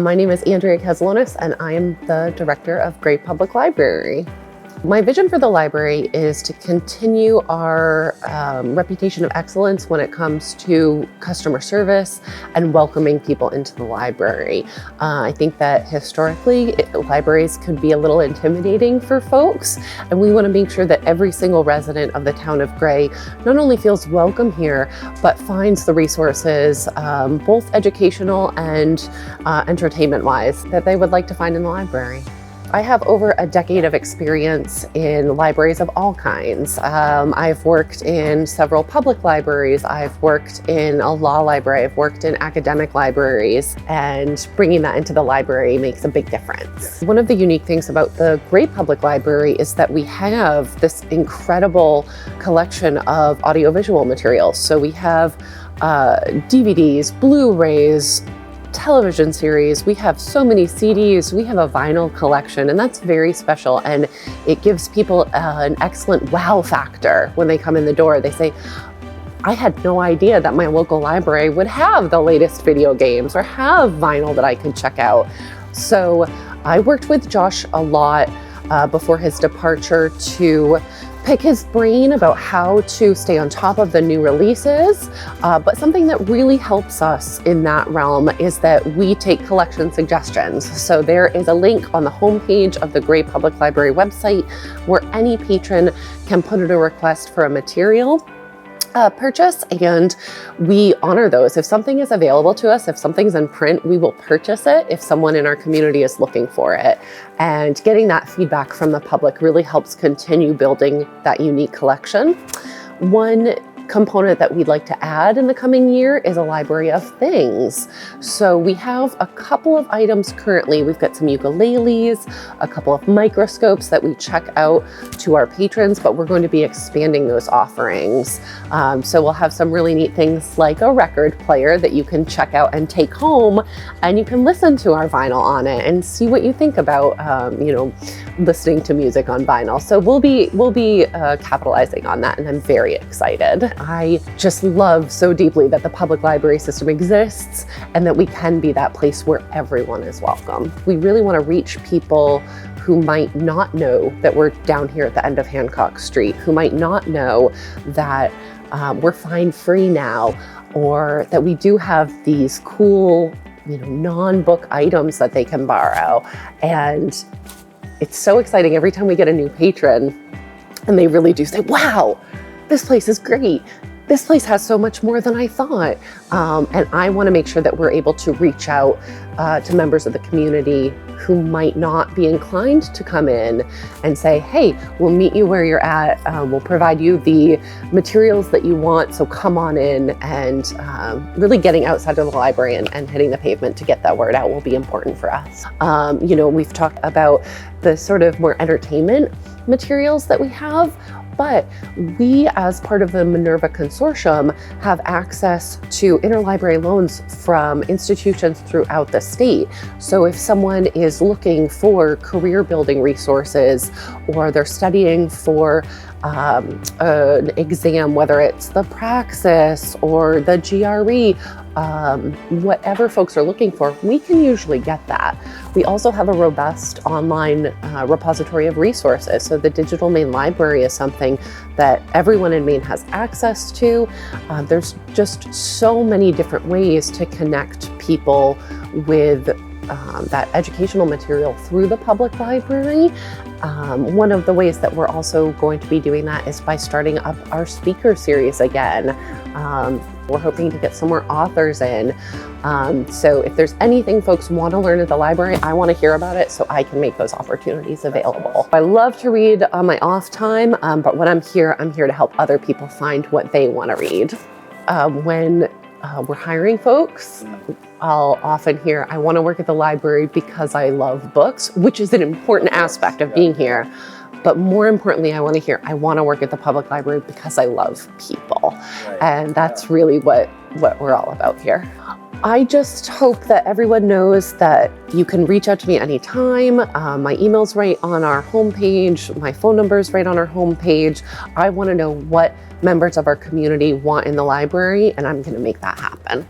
My name is Andrea Kazilionis, and I am the director of Gray Public Library. My vision for the library is to continue our reputation of excellence when it comes to customer service and welcoming people into the library. I think that historically, libraries could be a little intimidating for folks, and we want to make sure that every single resident of the town of Gray not only feels welcome here, but finds the resources, both educational and entertainment-wise, that they would like to find in the library. I have over a decade of experience in libraries of all kinds. I've worked in several public libraries. I've worked in a law library. I've worked in academic libraries, and bringing that into the library makes a big difference. One of the unique things about the Gray Public Library is that we have this incredible collection of audiovisual materials. So we have DVDs, Blu-rays, television series, we have so many CDs, we have a vinyl collection, and that's very special, and it gives people an excellent wow factor when they come in the door. They say, I had no idea that my local library would have the latest video games or have vinyl that I could check out. So I worked with Josh a lot before his departure to pick his brain about how to stay on top of the new releases, but something that really helps us in that realm is that we take collection suggestions. So there is a link on the homepage of the Gray Public Library website where any patron can put in a request for a material purchase, and we honor those. If something is available to us, if something's in print, we will purchase it if someone in our community is looking for it. And getting that feedback from the public really helps continue building that unique collection. One component that we'd like to add in the coming year is a library of things. So we have a couple of items currently. We've got some ukuleles, a couple of microscopes that we check out to our patrons, but we're going to be expanding those offerings. So we'll have some really neat things like a record player that you can check out and take home, and you can listen to our vinyl on it and see what you think about, listening to music on vinyl. So we'll be capitalizing on that, and I'm very excited. I just love so deeply that the public library system exists and that we can be that place where everyone is welcome. We really want to reach people who might not know that we're down here at the end of Hancock Street, who might not know that we're fine free now, or that we do have these cool, non-book items that they can borrow. And it's so exciting every time we get a new patron and they really do say, wow, this place is great. This place has so much more than I thought. And I want to make sure that we're able to reach out to members of the community who might not be inclined to come in and say, hey, we'll meet you where you're at. We'll provide you the materials that you want. So come on in, and really getting outside of the library and hitting the pavement to get that word out will be important for us. We've talked about the sort of more entertainment materials that we have, but we, as part of the Minerva Consortium, have access to interlibrary loans from institutions throughout the state. So if someone is looking for career building resources, or they're studying for an exam, whether it's the Praxis or the GRE, whatever folks are looking for, we can usually get that. We also have a robust online repository of resources. So the Digital Maine Library is something that everyone in Maine has access to. There's just so many different ways to connect people with that educational material through the public library. One of the ways that we're also going to be doing that is by starting up our speaker series again. We're hoping to get some more authors in. So if there's anything folks want to learn at the library, I want to hear about it so I can make those opportunities available. I love to read on my off time, but when I'm here to help other people find what they want to read. When we're hiring folks, I'll often hear, I want to work at the library because I love books, which is an important aspect of being here. But more importantly, I want to hear, I want to work at the public library because I love people. Right. And that's really what we're all about here. I just hope that everyone knows that you can reach out to me anytime. My email's right on our homepage. My phone number's right on our homepage. I want to know what members of our community want in the library, and I'm going to make that happen.